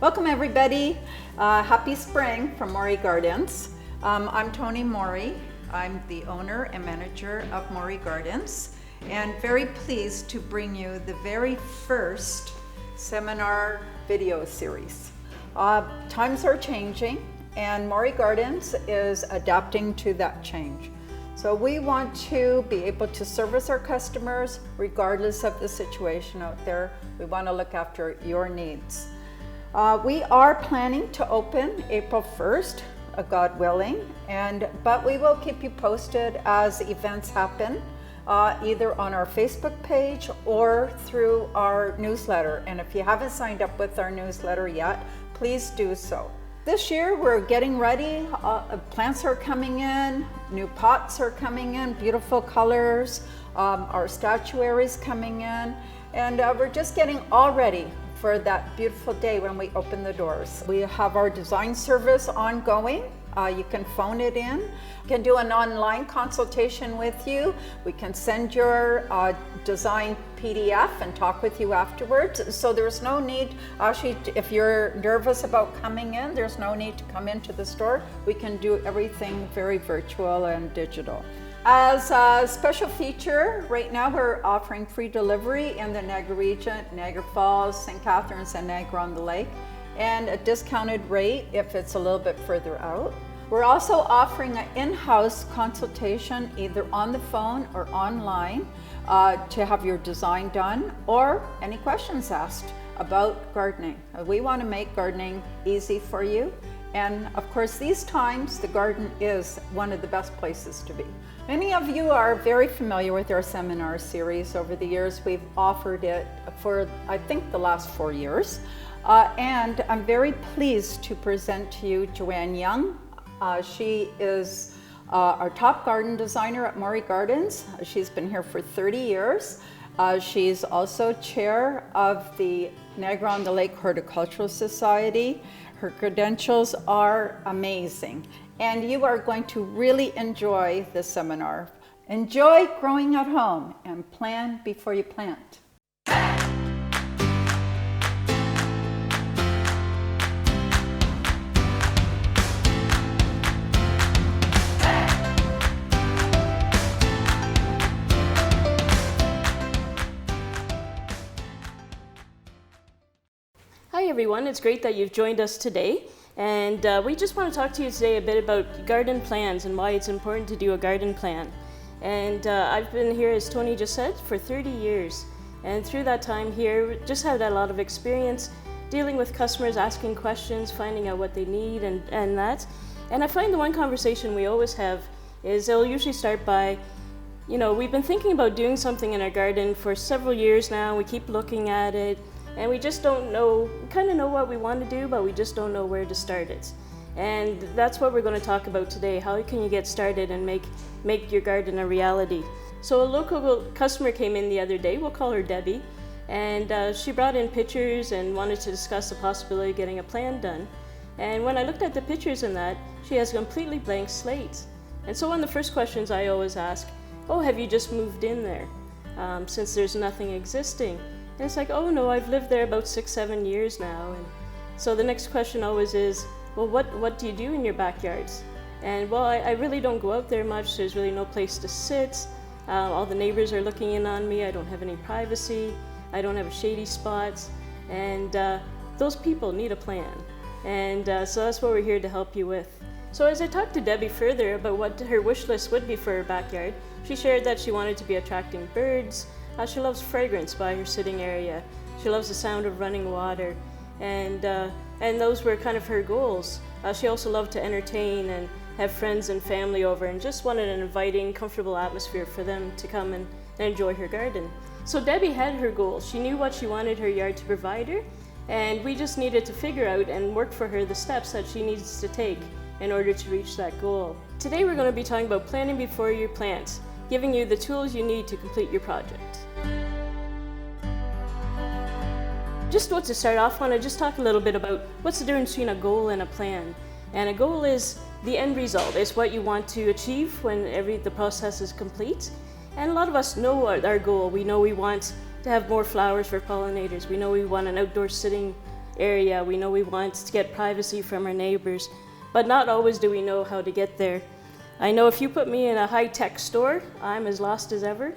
Welcome everybody. Happy spring from Mori Gardens. I'm Tony Mori. I'm the owner and manager of Mori Gardens, and very pleased to bring you the very first seminar video series. Times are changing and Mori Gardens is adapting to that change. So we want to be able to service our customers regardless of the situation out there. We want to look after your needs. We are planning to open April 1st, God willing, but we will keep you posted as events happen, either on our Facebook page or through our newsletter. And if you haven't signed up with our newsletter yet, please do so. This year we're getting ready. Plants are coming in, new pots are coming in, beautiful colors. Our statuary is coming in, and we're just getting all ready for that beautiful day when we open the doors. We have our design service ongoing. You can phone it in. We can do an online consultation with you. We can send your design PDF and talk with you afterwards. So there's no need, actually, if you're nervous about coming in, there's no need to come into the store. We can do everything very virtual and digital. As a special feature, right now we're offering free delivery in the Niagara region, Niagara Falls, St. Catharines, and Niagara-on-the-Lake, and a discounted rate if it's a little bit further out. We're also offering an in-house consultation either on the phone or online to have your design done or any questions asked about gardening. We want to make gardening easy for you. And of course, these times, the garden is one of the best places to be. Many of you are very familiar with our seminar series. Over the years, we've offered it for, I think, the last 4 years. And I'm very pleased to present to you Joanne Young. She is our top garden designer at Mori Gardens. She's been here for 30 years. She's also chair of the Niagara-on-the-Lake Horticultural Society. Her credentials are amazing, and you are going to really enjoy this seminar. Enjoy growing at home and plan before you plant. Hi everyone, it's great that you've joined us today, and we just want to talk to you today a bit about garden plans and why it's important to do a garden plan. And I've been here, as Tony just said, for 30 years, and through that time here just had a lot of experience dealing with customers, asking questions, finding out what they need and that. And I find the one conversation we always have is they'll usually start by, you know, we've been thinking about doing something in our garden for several years now, we keep looking at it, and we just don't know, we kind of know what we want to do, but we just don't know where to start it. And that's what we're going to talk about today. How can you get started and make your garden a reality? So a local customer came in the other day, we'll call her Debbie, and she brought in pictures and wanted to discuss the possibility of getting a plan done. And when I looked at the pictures in that, she has a completely blank slate. And so one of the first questions I always ask, oh, have you just moved in there? Since there's nothing existing. And it's like, oh no, I've lived there about 6-7 years now. And so the next question always is, well, what do you do in your backyards? And well, I really don't go out there much. There's really no place to sit. All the neighbors are looking in on me. I don't have any privacy. I don't have a shady spot. And those people need a plan. And so that's what we're here to help you with. So as I talked to Debbie further about what her wish list would be for her backyard, she shared that she wanted to be attracting birds. She loves fragrance by her sitting area. She loves the sound of running water, and those were kind of her goals. She also loved to entertain and have friends and family over, and just wanted an inviting, comfortable atmosphere for them to come and enjoy her garden. So Debbie had her goals. She knew what she wanted her yard to provide her, and we just needed to figure out and work for her the steps that she needs to take in order to reach that goal. Today we're going to be talking about planning before you plant, giving you the tools you need to complete your project. Just to start off, I want to just talk a little bit about what's the difference between a goal and a plan. And a goal is the end result. It's what you want to achieve when the process is complete. And a lot of us know our goal. We know we want to have more flowers for pollinators. We know we want an outdoor sitting area. We know we want to get privacy from our neighbors, but not always do we know how to get there. I know if you put me in a high-tech store, I'm as lost as ever.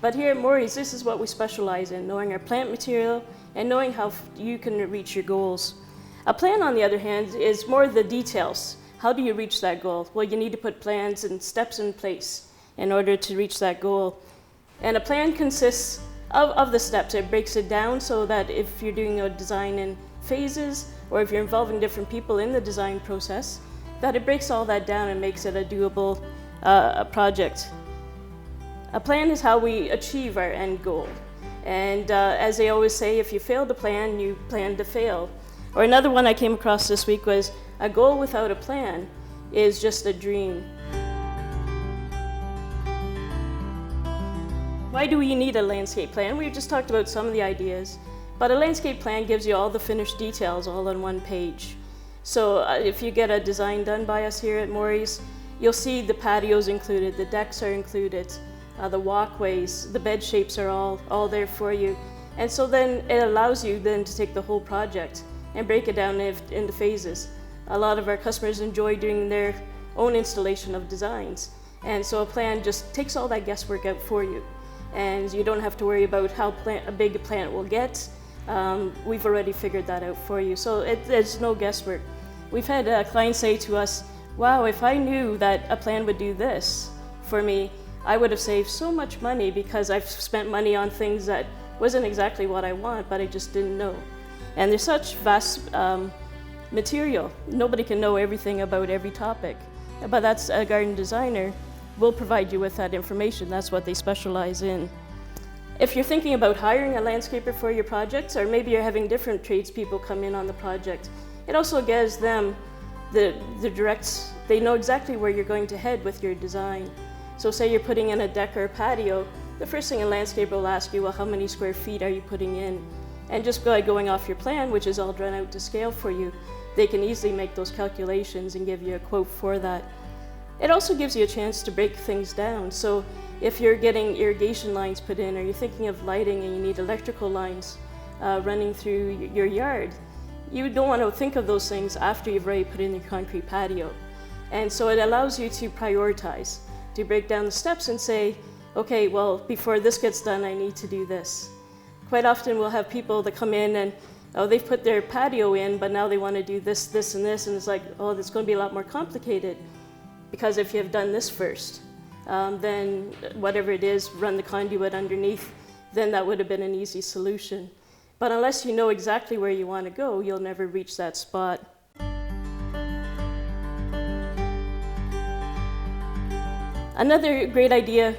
But here at Mori's, this is what we specialize in, knowing our plant material and knowing how you can reach your goals. A plan, on the other hand, is more the details. How do you reach that goal? Well, you need to put plans and steps in place in order to reach that goal. And a plan consists of the steps. It breaks it down so that if you're doing a design in phases, or if you're involving different people in the design process, that it breaks all that down and makes it a doable project. A plan is how we achieve our end goal. And as they always say, if you fail to plan, you plan to fail. Or another one I came across this week was, a goal without a plan is just a dream. Why do we need a landscape plan? We've just talked about some of the ideas, but a landscape plan gives you all the finished details all on one page. So if you get a design done by us here at Mori's, you'll see the patios included, the decks are included, the walkways, the bed shapes are all there for you. And so then it allows you then to take the whole project and break it down into phases. A lot of our customers enjoy doing their own installation of designs. And so a plan just takes all that guesswork out for you. And you don't have to worry about how big a plant will get. We've already figured that out for you. So there's no guesswork. We've had clients say to us, wow, if I knew that a plan would do this for me, I would have saved so much money because I've spent money on things that wasn't exactly what I want, but I just didn't know. And there's such vast material. Nobody can know everything about every topic, but that's a garden designer will provide you with that information. That's what they specialize in. If you're thinking about hiring a landscaper for your projects, or maybe you're having different tradespeople come in on the project, it also gives them the direct, they know exactly where you're going to head with your design. So say you're putting in a deck or a patio, the first thing a landscaper will ask you, well, how many square feet are you putting in? And just by going off your plan, which is all drawn out to scale for you, they can easily make those calculations and give you a quote for that. It also gives you a chance to break things down. So if you're getting irrigation lines put in, or you're thinking of lighting and you need electrical lines running through your yard, you don't want to think of those things after you've already put in your concrete patio. And so it allows you to prioritize, to break down the steps and say, okay, well, before this gets done, I need to do this. Quite often we'll have people that come in and, oh, they've put their patio in, but now they want to do this, this, and this, and it's like, oh, it's going to be a lot more complicated. Because if you have done this first, then whatever it is, run the conduit underneath, then that would have been an easy solution. But unless you know exactly where you want to go, you'll never reach that spot. Another great idea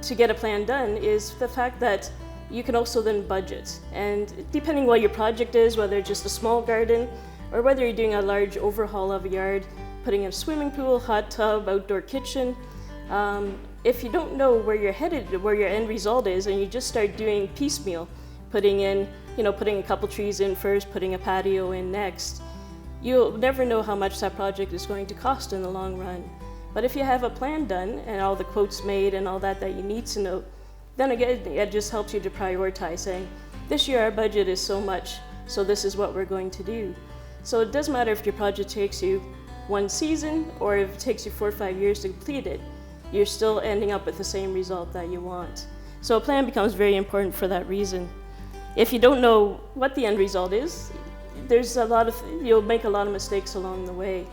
to get a plan done is the fact that you can also then budget. And depending what your project is, whether it's just a small garden or whether you're doing a large overhaul of a yard, putting in a swimming pool, hot tub, outdoor kitchen, if you don't know where you're headed, where your end result is, and you just start doing piecemeal, putting a couple trees in first, putting a patio in next, you'll never know how much that project is going to cost in the long run. But if you have a plan done and all the quotes made and all that you need to know, then again, it just helps you to prioritize, saying, this year our budget is so much, so this is what we're going to do. So it doesn't matter if your project takes you one season or if it takes you 4 or 5 years to complete it, you're still ending up with the same result that you want. So a plan becomes very important for that reason. If you don't know what the end result is, you'll make a lot of mistakes along the way.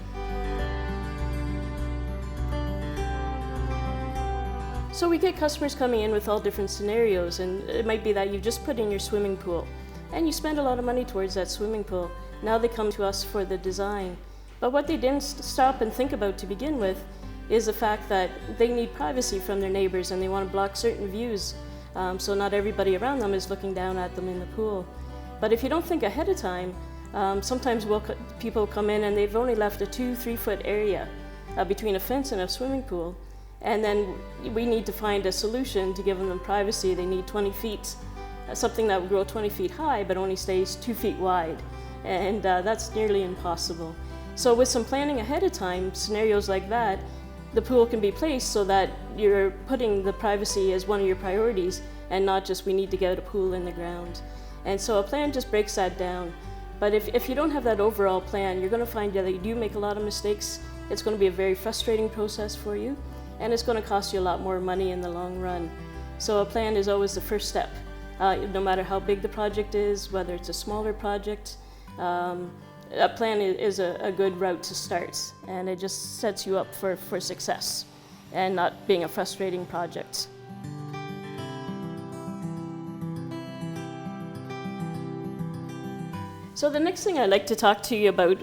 So we get customers coming in with all different scenarios, and it might be that you just put in your swimming pool and you spend a lot of money towards that swimming pool. Now they come to us for the design. But what they didn't stop and think about to begin with is the fact that they need privacy from their neighbors and they want to block certain views, so not everybody around them is looking down at them in the pool. But if you don't think ahead of time, sometimes people come in and they've only left a 2-3 foot area between a fence and a swimming pool. And then we need to find a solution to give them privacy. They need 20 feet, something that would grow 20 feet high but only stays 2 feet wide. And that's nearly impossible. So with some planning ahead of time, scenarios like that, the pool can be placed so that you're putting the privacy as one of your priorities and not just we need to get a pool in the ground. And so a plan just breaks that down. But if you don't have that overall plan, you're going to find that you do make a lot of mistakes. It's going to be a very frustrating process for you, and it's going to cost you a lot more money in the long run. So a plan is always the first step. No matter how big the project is, whether it's a smaller project, a plan is a good route to start, and it just sets you up for success and not being a frustrating project. So the next thing I'd like to talk to you about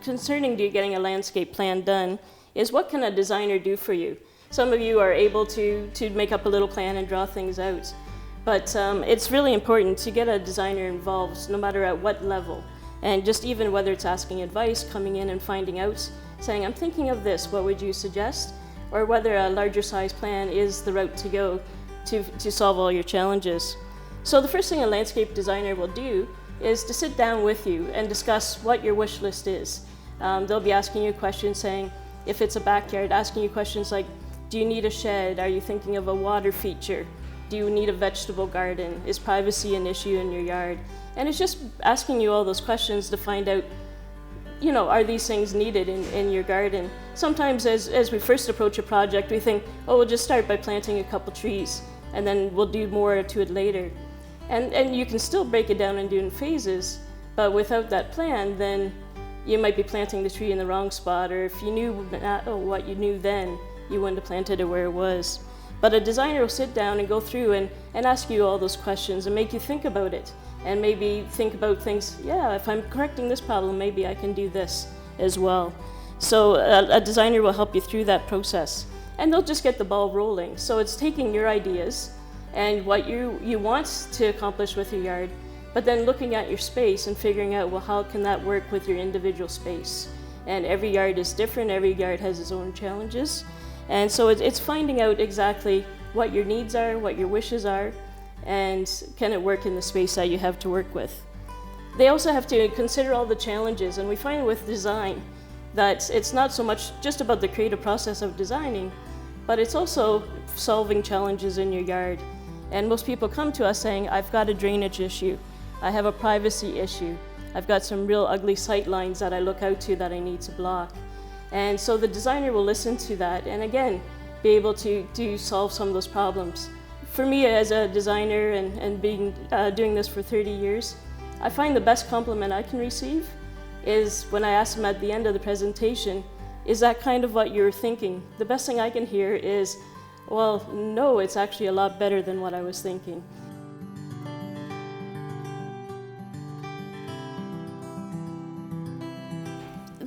concerning getting a landscape plan done is what can a designer do for you? Some of you are able to make up a little plan and draw things out, but it's really important to get a designer involved no matter at what level. And just even whether it's asking advice, coming in and finding out, saying, I'm thinking of this, what would you suggest? Or whether a larger size plan is the route to go to solve all your challenges. So the first thing a landscape designer will do is to sit down with you and discuss what your wish list is. They'll be asking you questions saying, if it's a backyard, asking you questions like, do you need a shed? Are you thinking of a water feature? Do you need a vegetable garden? Is privacy an issue in your yard? And it's just asking you all those questions to find out, are these things needed in your garden? Sometimes as we first approach a project, we think, we'll just start by planting a couple trees, and then we'll do more to it later. And you can still break it down and do it in phases, but without that plan, then you might be planting the tree in the wrong spot, or if you knew what you knew then, you wouldn't have planted it where it was. But a designer will sit down and go through and ask you all those questions and make you think about it, and maybe think about things, if I'm correcting this problem, maybe I can do this as well. So a designer will help you through that process, and they'll just get the ball rolling. So it's taking your ideas and what you want to accomplish with your yard, but then looking at your space and figuring out, how can that work with your individual space? And every yard is different, every yard has its own challenges. And so it's finding out exactly what your needs are, what your wishes are, and can it work in the space that you have to work with. They also have to consider all the challenges, and we find with design that it's not so much just about the creative process of designing, but it's also solving challenges in your yard. And most people come to us saying, I've got a drainage issue, I have a privacy issue, I've got some real ugly sight lines that I look out to that I need to block. And so the designer will listen to that and again, be able to solve some of those problems. For me as a designer and being doing this for 30 years, I find the best compliment I can receive is when I ask them at the end of the presentation, is that kind of what you're thinking? The best thing I can hear is, well, no, it's actually a lot better than what I was thinking.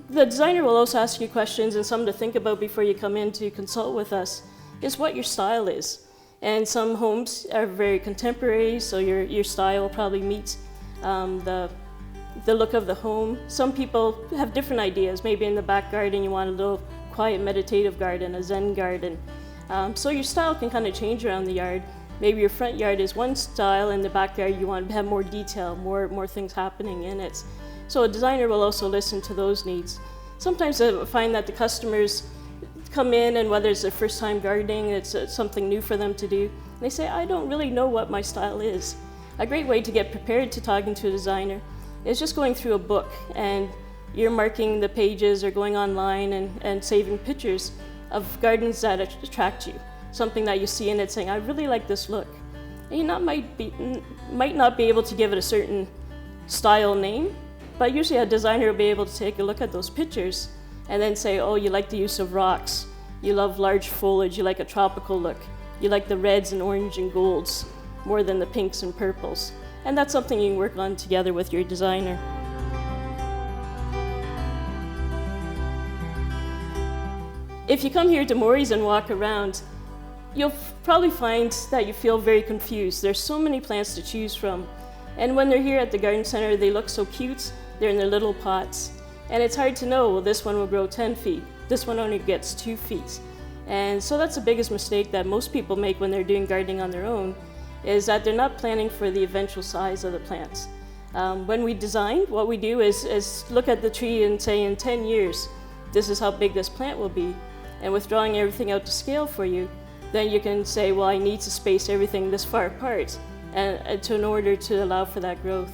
The designer will also ask you questions, and some to think about before you come in to consult with us, is what your style is. And some homes are very contemporary, so your style will probably meet the look of the home. Some people have different ideas. Maybe in the back garden you want a little quiet meditative garden, a Zen garden. So your style can kind of change around the yard. Maybe your front yard is one style, and the backyard you want to have more detail, more things happening in it. So a designer will also listen to those needs. Sometimes I find that the customers come in, and whether it's their first time gardening, it's something new for them to do, and they say, I don't really know what my style is. A great way to get prepared to talking to a designer is just going through a book and you're marking the pages or going online and saving pictures of gardens that attract you, something that you see in it saying, I really like this look. And you might not be able to give it a certain style name, but usually a designer will be able to take a look at those pictures and then say, oh, you like the use of rocks, you love large foliage, you like a tropical look, you like the reds and orange and golds more than the pinks and purples. And that's something you can work on together with your designer. If you come here to Mori's and walk around, you'll probably find that you feel very confused. There's so many plants to choose from. And when they're here at the garden center, they look so cute. They're in their little pots. And it's hard to know, well, this one will grow 10 feet. This one only gets 2 feet. And so that's the biggest mistake that most people make when they're doing gardening on their own, is that they're not planning for the eventual size of the plants. When we design, what we do is look at the tree and say, in 10 years, this is how big this plant will be. And with drawing everything out to scale for you, then you can say, well, I need to space everything this far apart in order to allow for that growth.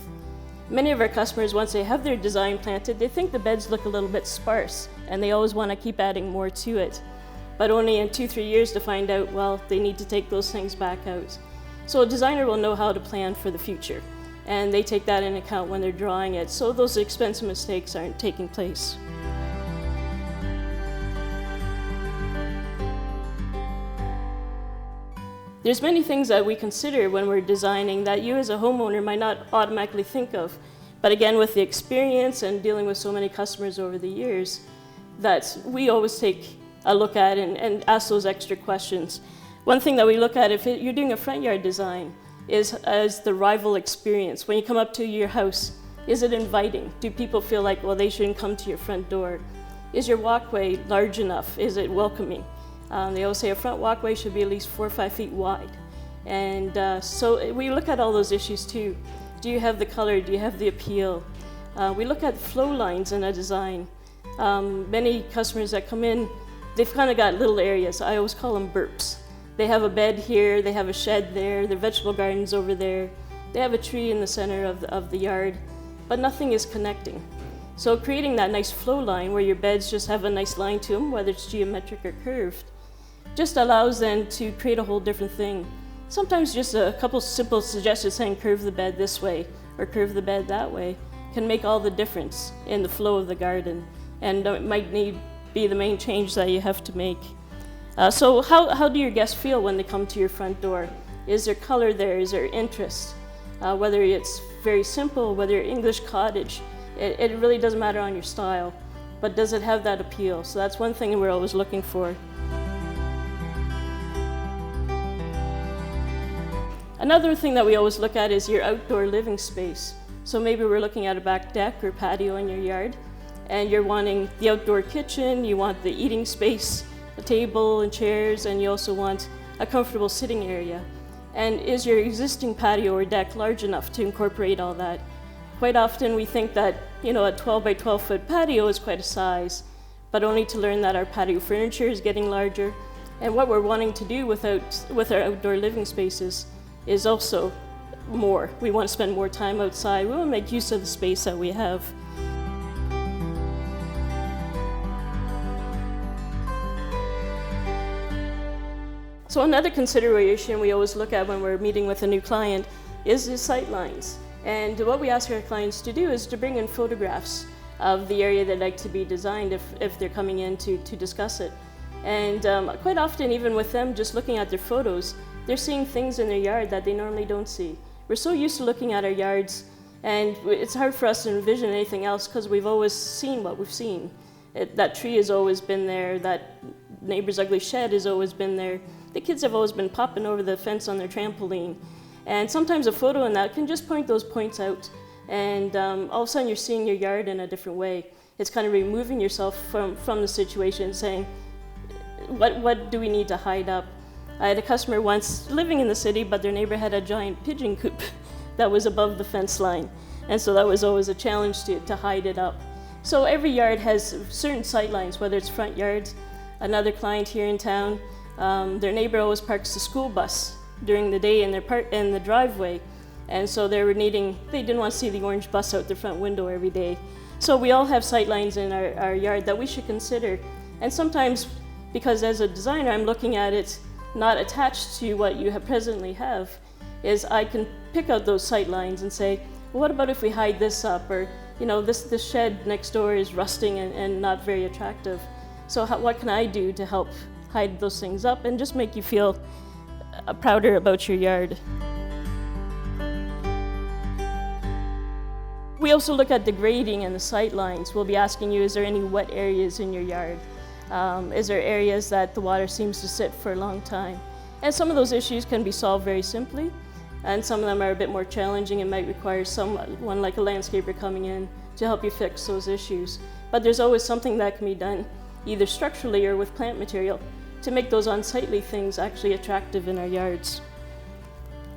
Many of our customers, once they have their design planted, they think the beds look a little bit sparse, and they always want to keep adding more to it. But only in 2-3 years to find out, well, they need to take those things back out. So a designer will know how to plan for the future, and they take that into account when they're drawing it, so those expensive mistakes aren't taking place. There's many things that we consider when we're designing that you as a homeowner might not automatically think of. But again, with the experience and dealing with so many customers over the years, that we always take a look at and ask those extra questions. One thing that we look at if you're doing a front yard design is the rival experience. When you come up to your house, is it inviting? Do people feel like, well, they shouldn't come to your front door? Is your walkway large enough? Is it welcoming? They always say a front walkway should be at least 4 or 5 feet wide. And so we look at all those issues too. Do you have the color? Do you have the appeal? We look at flow lines in a design. Many customers that come in, they've kind of got little areas. I always call them burps. They have a bed here, they have a shed there, their vegetable garden's over there. They have a tree in the center of the yard, but nothing is connecting. So creating that nice flow line where your beds just have a nice line to them, whether it's geometric or curved, just allows them to create a whole different thing. Sometimes just a couple simple suggestions saying curve the bed this way or curve the bed that way can make all the difference in the flow of the garden, and it might be the main change that you have to make. So how do your guests feel when they come to your front door? Is there color there? Is there interest? Whether it's very simple, whether you're English cottage, it really doesn't matter on your style, but does it have that appeal? So that's one thing we're always looking for. Another thing that we always look at is your outdoor living space. So maybe we're looking at a back deck or patio in your yard, and you're wanting the outdoor kitchen, you want the eating space, a table and chairs, and you also want a comfortable sitting area. And is your existing patio or deck large enough to incorporate all that? Quite often we think that, a 12 by 12 foot patio is quite a size, but only to learn that our patio furniture is getting larger. And what we're wanting to do with our outdoor living spaces is also more. We want to spend more time outside. We want to make use of the space that we have. So another consideration we always look at when we're meeting with a new client is the sight lines. And what we ask our clients to do is to bring in photographs of the area they'd like to be designed if they're coming in to discuss it. And quite often, even with them just looking at their photos, they're seeing things in their yard that they normally don't see. We're so used to looking at our yards, and it's hard for us to envision anything else because we've always seen what we've seen. That tree has always been there, that neighbor's ugly shed has always been there. The kids have always been popping over the fence on their trampoline. And sometimes a photo in that can just point those points out, and all of a sudden you're seeing your yard in a different way. It's kind of removing yourself from the situation, saying, what do we need to hide up? I had a customer once living in the city, but their neighbor had a giant pigeon coop that was above the fence line. And so that was always a challenge to hide it up. So every yard has certain sight lines, whether it's front yards. Another client here in town, their neighbor always parks the school bus during the day in the driveway. And so they didn't want to see the orange bus out their front window every day. So we all have sight lines in our yard that we should consider. And sometimes, because as a designer, I'm looking at it not attached to what you presently have, is I can pick out those sight lines and say, well, what about if we hide this up? Or, this shed next door is rusting and not very attractive. So what can I do to help hide those things up and just make you feel prouder about your yard? We also look at the grading and the sight lines. We'll be asking you, is there any wet areas in your yard? Is there areas that the water seems to sit for a long time? And some of those issues can be solved very simply, and some of them are a bit more challenging and might require someone like a landscaper coming in to help you fix those issues. But there's always something that can be done, either structurally or with plant material, to make those unsightly things actually attractive in our yards.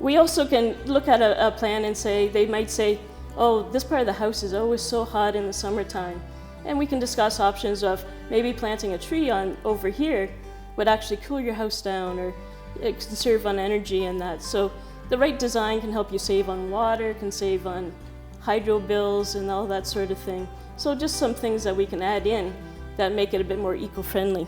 We also can look at a plan and they might say, oh, this part of the house is always so hot in the summertime. And we can discuss options of maybe planting a tree over here would actually cool your house down or conserve on energy and that. So the right design can help you save on water, can save on hydro bills and all that sort of thing. So just some things that we can add in that make it a bit more eco-friendly.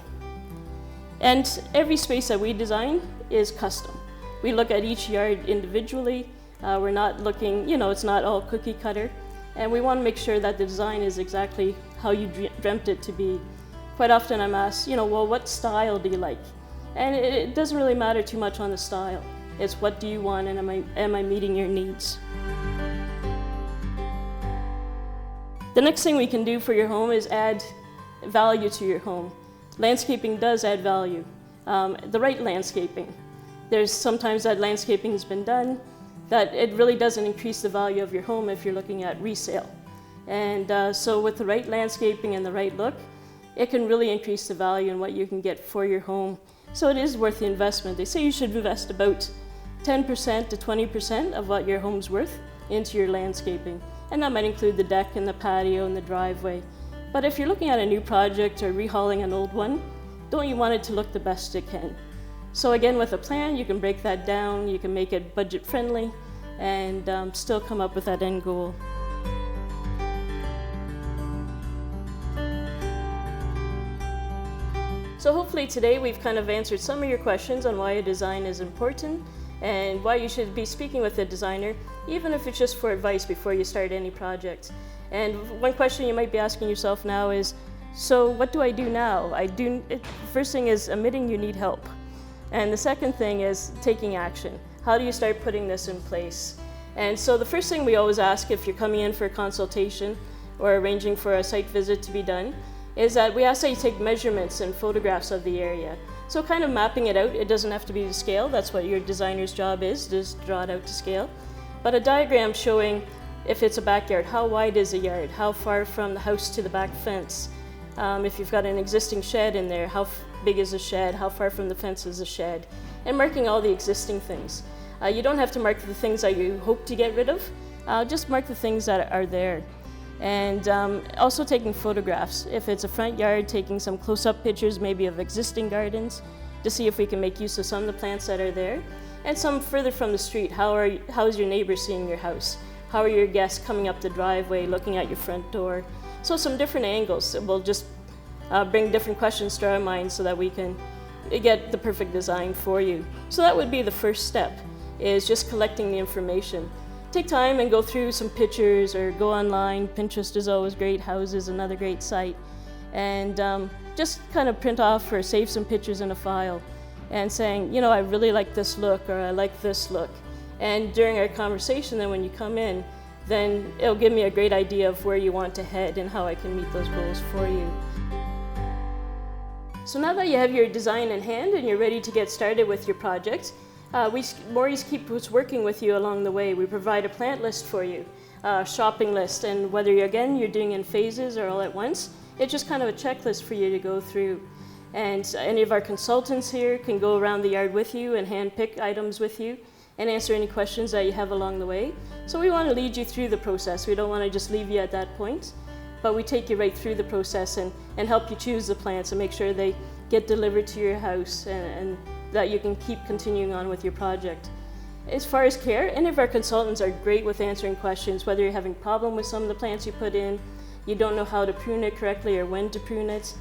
And every space that we design is custom. We look at each yard individually. We're not looking, it's not all cookie cutter. And we want to make sure that the design is exactly how you dreamt it to be. Quite often I'm asked, well, what style do you like? And it doesn't really matter too much on the style. It's what do you want, and am I meeting your needs? The next thing we can do for your home is add value to your home. Landscaping does add value. The right landscaping. There's sometimes that landscaping has been done that it really doesn't increase the value of your home if you're looking at resale. And so with the right landscaping and the right look, it can really increase the value in what you can get for your home. So it is worth the investment. They say you should invest about 10% to 20% of what your home's worth into your landscaping. And that might include the deck and the patio and the driveway. But if you're looking at a new project or rehauling an old one, don't you want it to look the best it can? So again, with a plan, you can break that down, you can make it budget friendly, and still come up with that end goal. So hopefully today we've kind of answered some of your questions on why a design is important and why you should be speaking with a designer, even if it's just for advice before you start any project. And one question you might be asking yourself now is, so what do I do now? First thing is admitting you need help. And the second thing is taking action. How do you start putting this in place? And so the first thing we always ask if you're coming in for a consultation or arranging for a site visit to be done is that we ask that you take measurements and photographs of the area. So kind of mapping it out. It doesn't have to be to scale. That's what your designer's job is, just draw it out to scale. But a diagram showing if it's a backyard, how wide is the yard? How far from the house to the back fence? If you've got an existing shed in there, how big is the shed? How far from the fence is the shed? And marking all the existing things. You don't have to mark the things that you hope to get rid of. Just mark the things that are there. And also taking photographs. If it's a front yard, taking some close-up pictures maybe of existing gardens to see if we can make use of some of the plants that are there. And some further from the street. How's your neighbor seeing your house? How are your guests coming up the driveway, looking at your front door? So some different angles. We'll just bring different questions to our minds so that we can get the perfect design for you. So that would be the first step, is just collecting the information. Take time and go through some pictures or go online. Pinterest is always great. House is another great site. And just kind of print off or save some pictures in a file and saying, I really like this look or I like this look. And during our conversation then when you come in, then it'll give me a great idea of where you want to head and how I can meet those goals for you. So now that you have your design in hand and you're ready to get started with your project, Mori's keeps working with you along the way. We provide a plant list for you, a shopping list, and whether you're doing in phases or all at once, it's just kind of a checklist for you to go through. And any of our consultants here can go around the yard with you and hand pick items with you and answer any questions that you have along the way. So we want to lead you through the process. We don't want to just leave you at that point, but we take you right through the process and help you choose the plants and make sure they get delivered to your house and that you can keep continuing on with your project. As far as care, any of our consultants are great with answering questions, whether you're having a problem with some of the plants you put in, you don't know how to prune it correctly or when to prune it.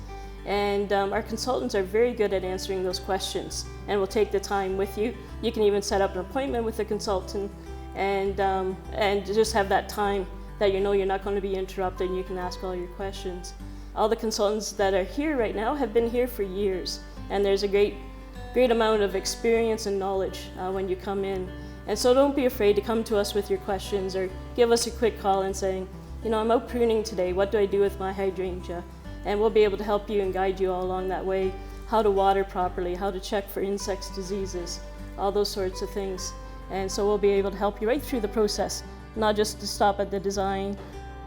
And our consultants are very good at answering those questions and will take the time with you. You can even set up an appointment with a consultant and just have that time that you're not going to be interrupted and you can ask all your questions. All the consultants that are here right now have been here for years, and there's a great amount of experience and knowledge when you come in. And so don't be afraid to come to us with your questions or give us a quick call and saying, I'm out pruning today, what do I do with my hydrangea? And we'll be able to help you and guide you all along that way, how to water properly, how to check for insects, diseases, all those sorts of things. And so we'll be able to help you right through the process, not just to stop at the design,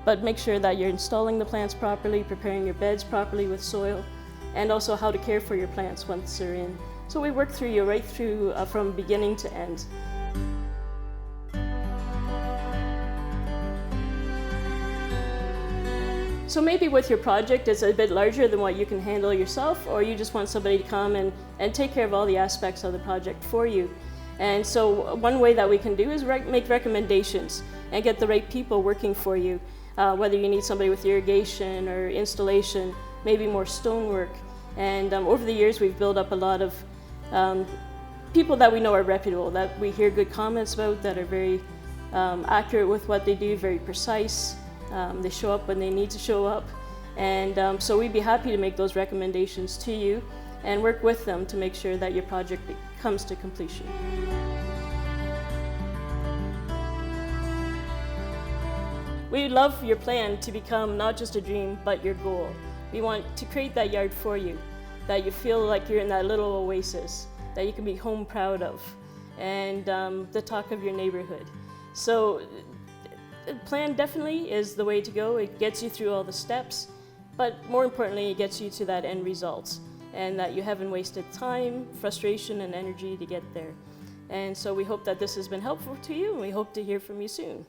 but make sure that you're installing the plants properly, preparing your beds properly with soil, and also how to care for your plants once they're in. So we work through you right through from beginning to end. So maybe with your project it's a bit larger than what you can handle yourself, or you just want somebody to come and take care of all the aspects of the project for you. And so one way that we can do is make recommendations and get the right people working for you, whether you need somebody with irrigation or installation, maybe more stonework. And over the years, we've built up a lot of people that we know are reputable, that we hear good comments about, that are very accurate with what they do, very precise. They show up when they need to show up. And so we'd be happy to make those recommendations to you and work with them to make sure that your project comes to completion. We'd love your plan to become not just a dream, but your goal. We want to create that yard for you, that you feel like you're in that little oasis, that you can be home proud of, and the talk of your neighborhood. So the plan definitely is the way to go. It gets you through all the steps, but more importantly, it gets you to that end result, and that you haven't wasted time, frustration, and energy to get there. And so we hope that this has been helpful to you, and we hope to hear from you soon.